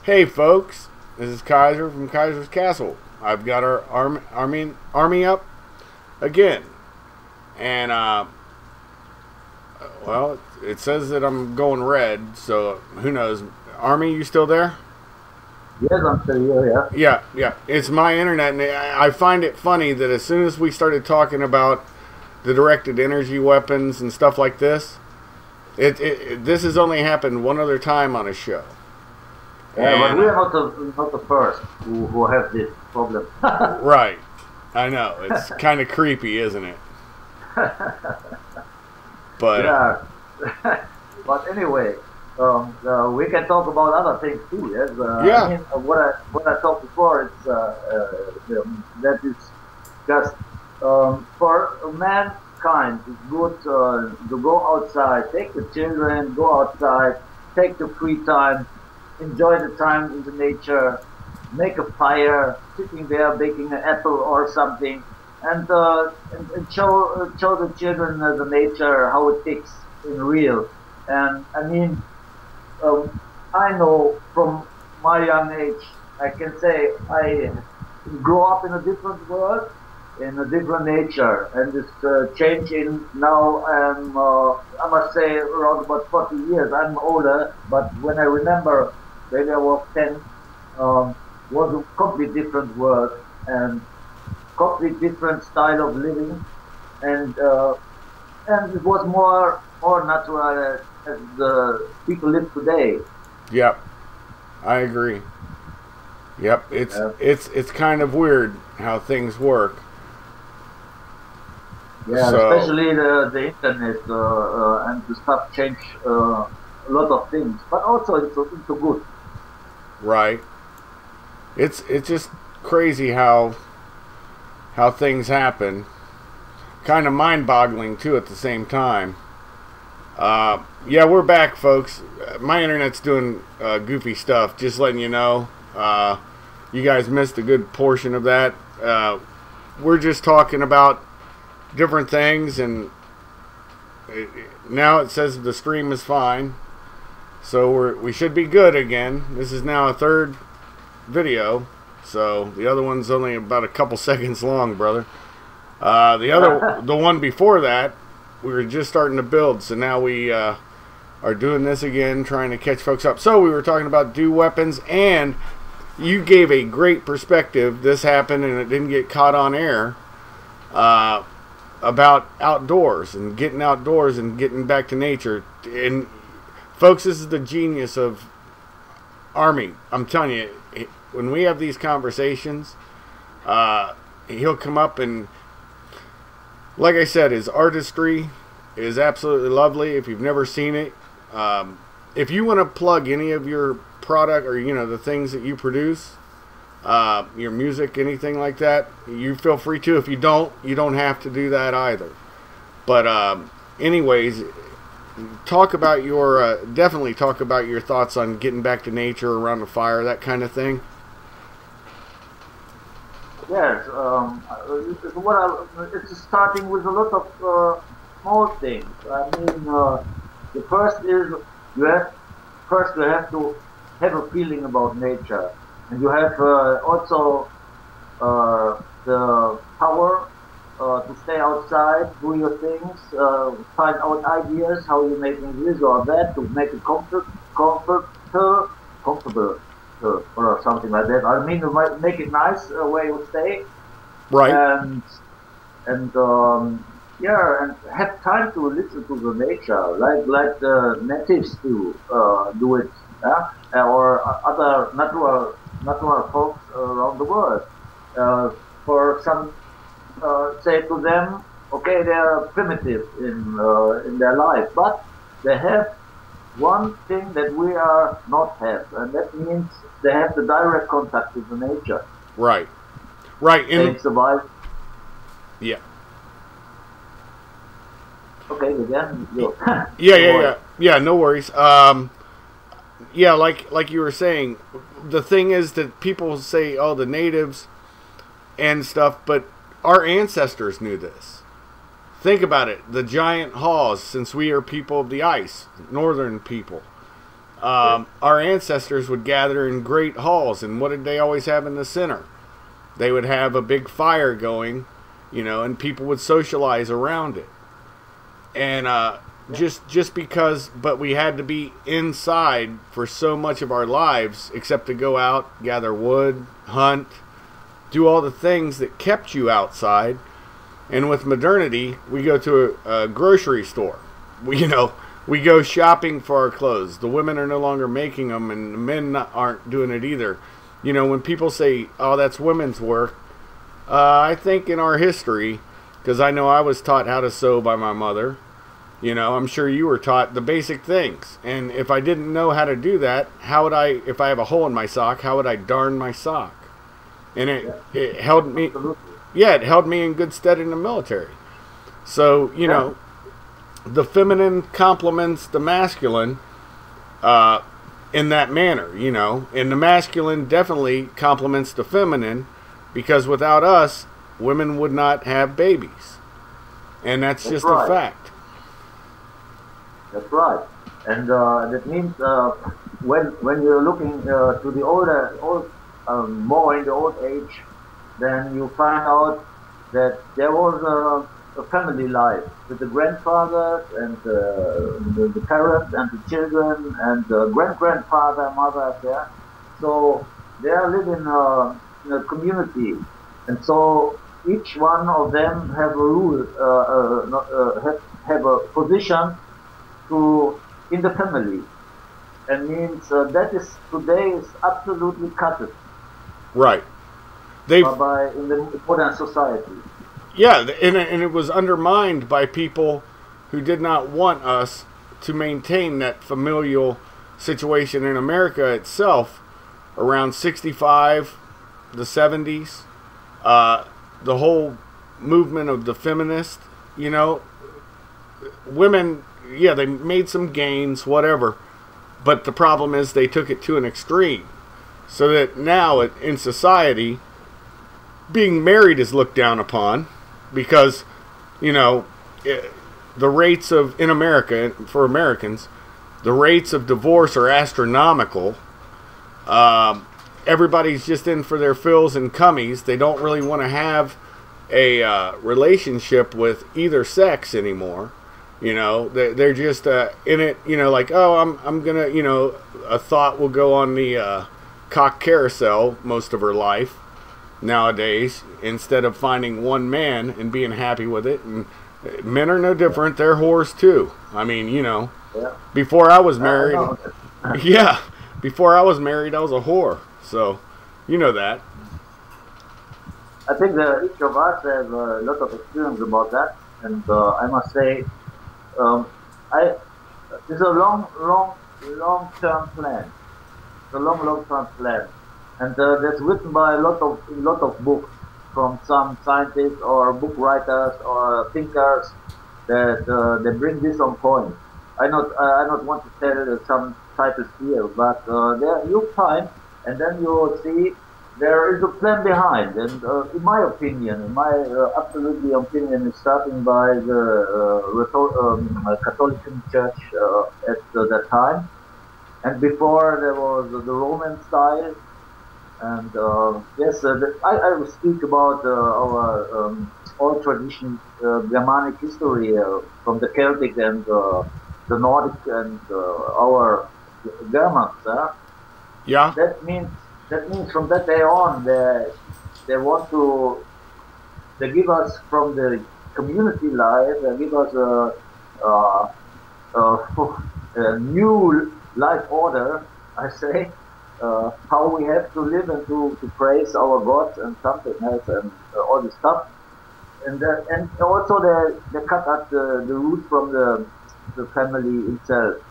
Hey folks, this is Kaiser from Kaisers Kastle. I've got our Army up again. And, well, it says that I'm going red, so who knows. Army, you still there? Yes, I'm still here, yeah. Yeah. It's my internet, and I find it funny that as soon as we started talking about the directed energy weapons and stuff like this, this has only happened one other time on a show. Yeah, but we are not the first who have this problem. Right. I know. It's kind of creepy, isn't it? But yeah. But anyway, we can talk about other things too. Yes. Yeah. I mean, what I talked before is that is just for mankind. It's good to go outside, take the children, go outside, take the free time, enjoy the time in the nature, make a fire, sitting there baking an apple or something, and show the children the nature, how it ticks in real. And I mean, I know from my young age, I can say I grew up in a different world, in a different nature, and this change in now I must say around about 40 years. I'm older, but when I remember when I was 10, was a completely different world and completely different style of living, and it was more natural as the people live today. yep, I agree. Yep, it's kind of weird how things work. Yeah, So, especially the internet and the stuff change a lot of things, but also into good. right. It's just crazy how things happen. Kind of mind-boggling too at the same time. Yeah, we're back, folks. My internet's doing goofy stuff. Just letting you know. You guys missed a good portion of that. We're just talking about different things, and now it says the stream is fine, so we should be good again. This is now a third video, so the other one's only about a couple seconds long, brother. The one before that, we were just starting to build, so now we are doing this again, trying to catch folks up. So we were talking about dew weapons, and you gave a great perspective. This happened and it didn't get caught on air, about outdoors and getting back to nature. And folks, this is the genius of Army. I'm telling you, when we have these conversations, he'll come up, and like I said, his artistry is absolutely lovely. If you've never seen it, if you want to plug any of your product, or the things that you produce, your music, anything like that, you feel free to. If you don't have to do that either. But anyways, definitely talk about your thoughts on getting back to nature, around the fire, that kind of thing. Yes, it's starting with a lot of small things. I mean, the first is you have to have a feeling about nature, and you have also the power to stay outside, do your things, find out ideas how you making this or that to make it comfortable. Or something like that. I mean, to make it nice where you stay, Right. and yeah, and have time to listen to the nature, like the natives do it, yeah? Or other natural folks around the world. For some, say to them, okay, they are primitive in their life, but they have one thing that we are not have, and that means they have the direct contact with the nature. Right. They survive. Yeah. Okay, again. Yeah. No worries. Yeah, like you were saying, the thing is that people say, oh, the natives and stuff, but our ancestors knew this. Think about it. The giant haws, since we are people of the ice, northern people. Our ancestors would gather in great halls, and what did they always have in the center? They would have a big fire going, and people would socialize around it. And just because, but we had to be inside for so much of our lives, except to go out, gather wood, hunt, do all the things that kept you outside. And with modernity, we go to a grocery store. We go shopping for our clothes. The women are no longer making them, and the men aren't doing it either. When people say, "Oh, that's women's work," I think in our history, because I know I was taught how to sew by my mother. I'm sure you were taught the basic things. And if I didn't know how to do that, how would I? If I have a hole in my sock, how would I darn my sock? And it held me. Absolutely. Yeah, it held me in good stead in the military. So the feminine complements the masculine in that manner, and the masculine definitely complements the feminine, because without us, women would not have babies, and that's just right. a fact. That's right, and that means when you're looking to the more in the old age, then you find out that there was a family life with the grandfathers and the parents and the children and the great-grandfather, mother there. So they are living in a community, and so each one of them have a rule, have a position in the family, and means that is today is absolutely cut Right. in the modern society. Yeah, and it was undermined by people who did not want us to maintain that familial situation in America itself around 65, the 70s, the whole movement of the feminist, women, yeah, they made some gains, whatever, but the problem is they took it to an extreme, so that now in society, being married is looked down upon, because, the rates in America, for Americans, the rates of divorce are astronomical. Everybody's just in for their fills and cummies. They don't really want to have a relationship with either sex anymore. They're just in it, like, oh, I'm gonna, a thought will go on the cock carousel most of her life nowadays, instead of finding one man and being happy with it. And men are no different. They're whores too. I mean, Yeah. before I was married, yeah, before I was married, I was a whore. So, that. I think that each of us have a lot of experience about that, and I must say, it's a long-term plan. It's a long-term plan, and that's written by a lot of books from some scientists or book writers or thinkers that they bring this on point. I not want to tell some titles here, but there you find, and then you will see there is a plan behind. And in my opinion, absolutely opinion, is starting by the Catholic Church at that time, and before there was the Roman style. And yes, I will speak about our old tradition, Germanic history from the Celtic and the Nordic and our Germans. Yeah. That means from that day on, they want to give us from the community life. They give us a new life order. I say. How we have to live and to praise our gods and something else and all this stuff, and also they cut out the root from the family itself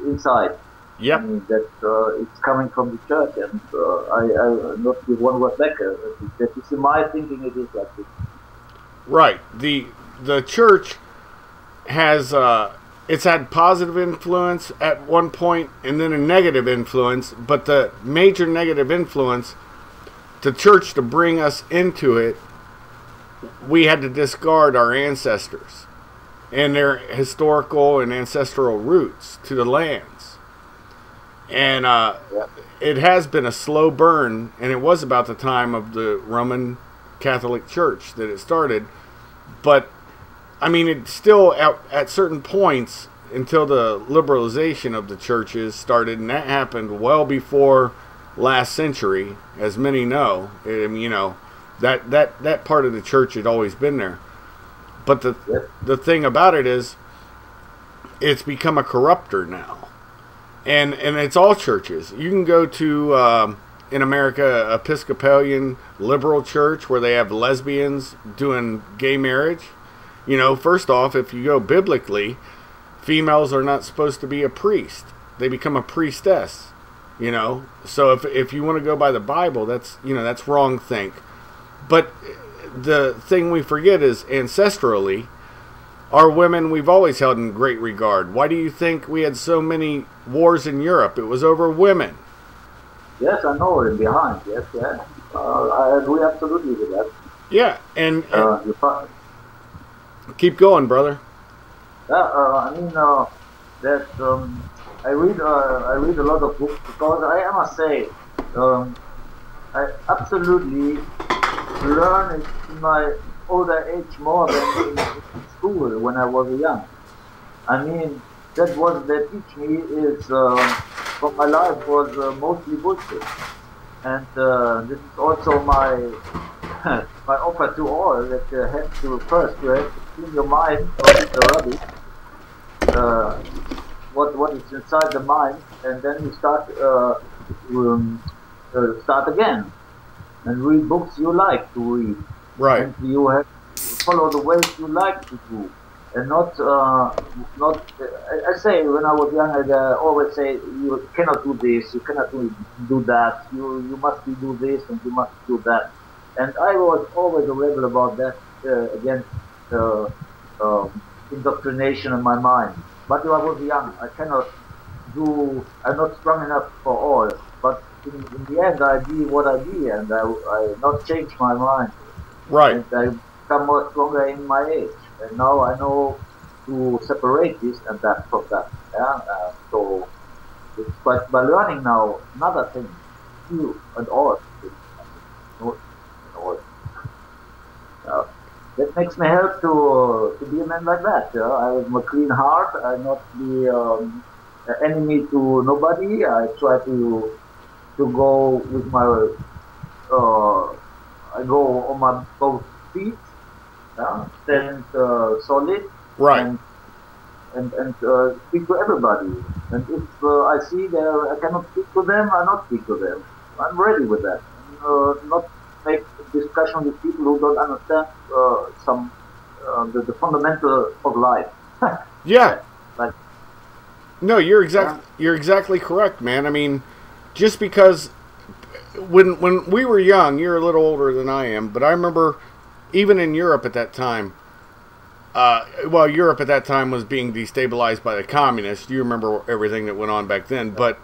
inside. Yep. I mean, that it's coming from the church, and I not give one word back. That is in my thinking. It is like this. Right. The church has it's had positive influence at one point and then a negative influence, but the major negative influence, the church, to bring us into it, we had to discard our ancestors and their historical and ancestral roots to the lands. And Yeah. it has been a slow burn, and it was about the time of the Roman Catholic Church that it started. But, I mean, it's still at certain points until the liberalization of the churches started, and that happened well before last century, as many know. You know, that part of the church had always been there. But the thing about it is, it's become a corrupter now. And it's all churches. You can go to, in America, Episcopalian liberal church where they have lesbians doing gay marriage. You know, first off, if you go biblically, females are not supposed to be a priest. They become a priestess. You know, so if you want to go by the Bible, that's wrong think. But the thing we forget is ancestrally, our women we've always held in great regard. Why do you think we had so many wars in Europe? It was over women. Yes, I know it behind. Yes, yeah. I agree absolutely with that. Yeah, and keep going, brother. I mean that I read a lot of books because I must say I absolutely learn in my older age more than in school when I was young. I mean, that they teach me is what my life was mostly bullshit, and this is also my my offer to all that you have to clean your mind of the rubbish, what is inside the mind, and then you start again and read books you like to read. Right. And you have to follow the ways you like to do, and not. I say when I was young, I always say you cannot do this, you cannot do that. You must do this and you must do that. And I was always a rebel about that against indoctrination in my mind. But when I was young, I cannot do. I'm not strong enough for all. But in the end, I be what I be, and I not change my mind. Right. And I become more stronger in my age, and now I know to separate this and that from that. Yeah. So, but by learning now another thing, you and all, that makes me help to be a man like that. I have a clean heart. I not be an enemy to nobody. I try to go with my. I go on my both feet, stand solid, right, and speak to everybody. And if I see I cannot speak to them, I not speak to them. I'm ready with that. Not make discussion with people who don't understand the fundamental of life. Yeah. Like, no, you're exactly correct, man. I mean, just because. When we were young, you're a little older than I am, but I remember even in Europe at that time, Europe at that time was being destabilized by the communists. You remember everything that went on back then, but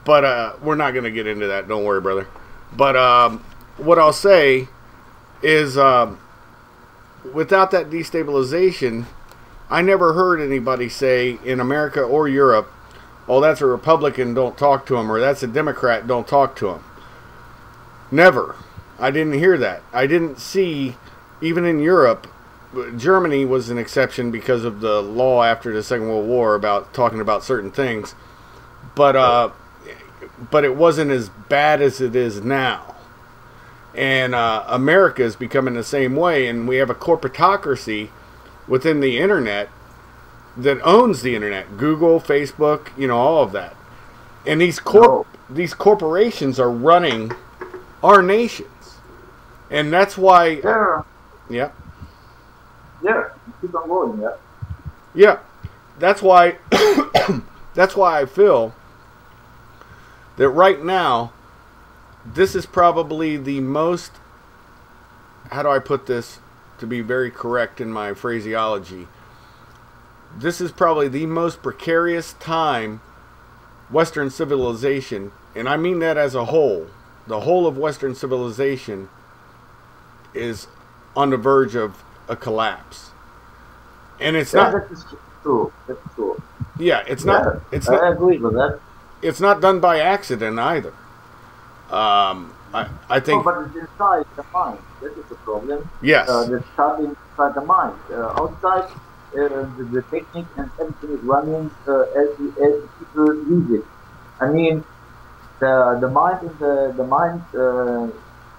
we're not going to get into that. Don't worry, brother. But what I'll say is without that destabilization, I never heard anybody say in America or Europe, oh, that's a Republican, don't talk to him, or that's a Democrat, don't talk to him. Never. I didn't hear that. I didn't see, even in Europe, Germany was an exception because of the law after the Second World War about talking about certain things. But it wasn't as bad as it is now. And America is becoming the same way, and we have a corporatocracy within the internet that owns the internet. Google, Facebook, all of that. And these corporations are running our nations, and that's why. Yeah. Keep on going. Yeah. Yeah, that's why. That's why I feel that right now, this is probably the most. How do I put this to be very correct in my phraseology? This is probably the most precarious time Western civilization, and I mean that as a whole. The whole of Western civilization is on the verge of a collapse, and it's not. That is true. That's true. Yeah, it's not. It's I agree with that. it's not done by accident either. I think. Oh, but it's inside the mind. That is the problem. Yes. That's starting inside the mind. Outside, the technique and everything is running as people use it. I mean, the mind in the mind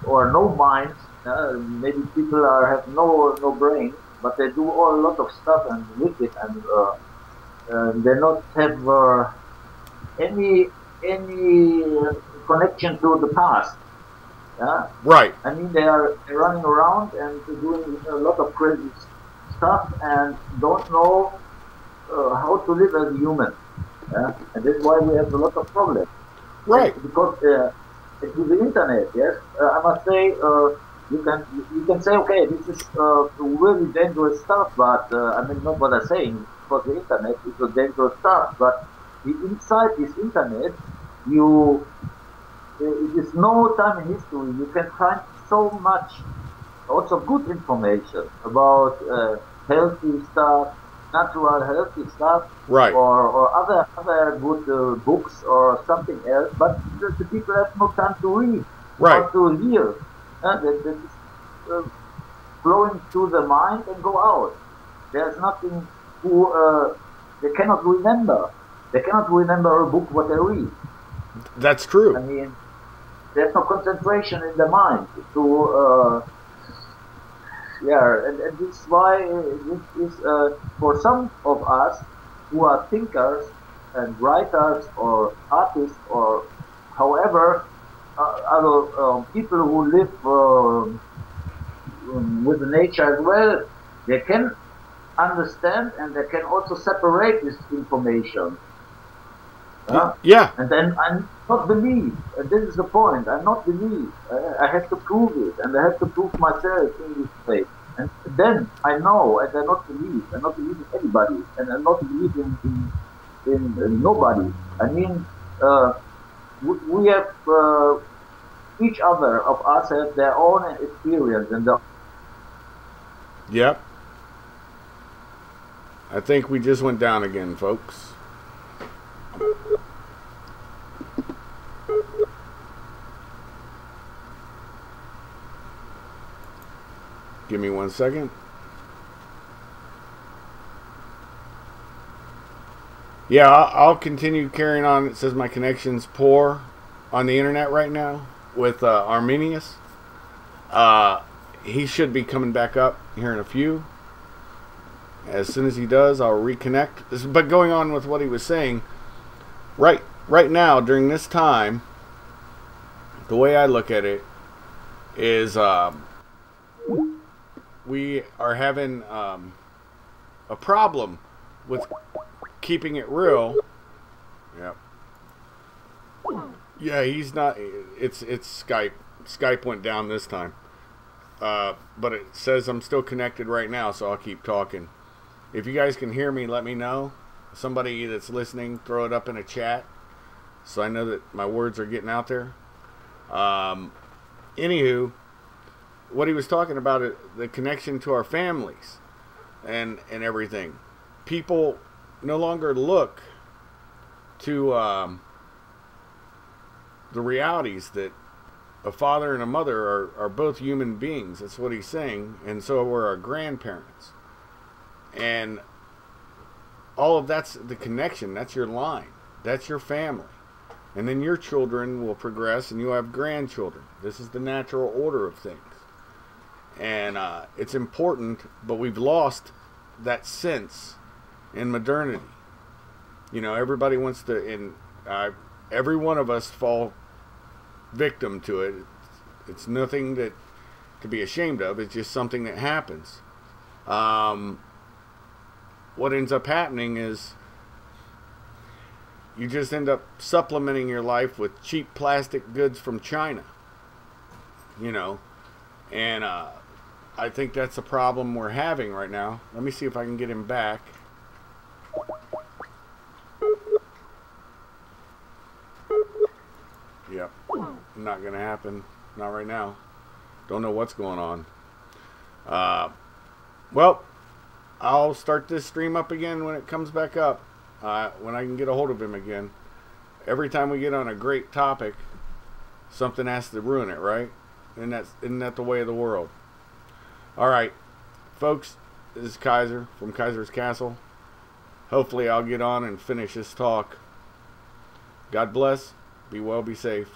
or no mind. Maybe people have no brain, but they do all a lot of stuff and with it, and they not have any connection to the past. Yeah? Right. I mean, they are running around and doing a lot of crazy stuff and don't know how to live as a human. Yeah? And that's why we have a lot of problems. Right. And because through the internet, yes, I must say, you can say, okay, this is really dangerous stuff, but I mean, not what I'm saying, because the internet is a dangerous stuff, but inside this internet, it is no time in history. You can find so much, also good information about healthy stuff, natural healthy stuff, Right. or other good books or something else. But the people have no time to read, Right. or to hear. That is flowing through the mind and go out. There's nothing they cannot remember. They cannot remember a book what they read. That's true. I mean, there's no concentration in the mind to and this is why this is for some of us who are thinkers and writers or artists or however other people who live with the nature as well, they can understand and they can also separate this information. Yeah. And then I'm not believe, and this is the point. I'm not believe. I have to prove it, and I have to prove myself in this way. And then I know, and I not believe. I not believe in anybody, and I not believe in nobody. I mean, we have each other of us have their own experience, and Yep. I think we just went down again, folks. Give me 1 second. Yeah, I'll continue carrying on. It says my connection's poor on the internet right now with Arminius. He should be coming back up here in a few. As soon as he does, I'll reconnect. But going on with what he was saying, right now during this time, the way I look at it is we are having a problem with keeping it real. Yep. Yeah, he's not. It's Skype. Skype went down this time. But it says I'm still connected right now, so I'll keep talking. If you guys can hear me, let me know. Somebody that's listening, throw it up in a chat so I know that my words are getting out there. Anywho, what he was talking about, the connection to our families and everything. People no longer look to the realities that a father and a mother are both human beings. That's what he's saying. And so were our grandparents. And all of that's the connection. That's your line. That's your family. And then your children will progress and you'll have grandchildren. This is the natural order of things. And it's important, but we've lost that sense in modernity. You know, everybody wants to, every one of us fall victim to it. It's nothing that to be ashamed of. It's just something that happens. What ends up happening is you just end up supplementing your life with cheap plastic goods from China. You know, and I think that's a problem we're having right now. Let me see if I can get him back. Yep. Not going to happen. Not right now. Don't know what's going on. Well, I'll start this stream up again when it comes back up. When I can get a hold of him again. every time we get on a great topic, something has to ruin it, right? And isn't that the way of the world? All right, folks, this is Kaiser from Kaisers Kastle. Hopefully I'll get on and finish this talk. God bless. Be well, be safe.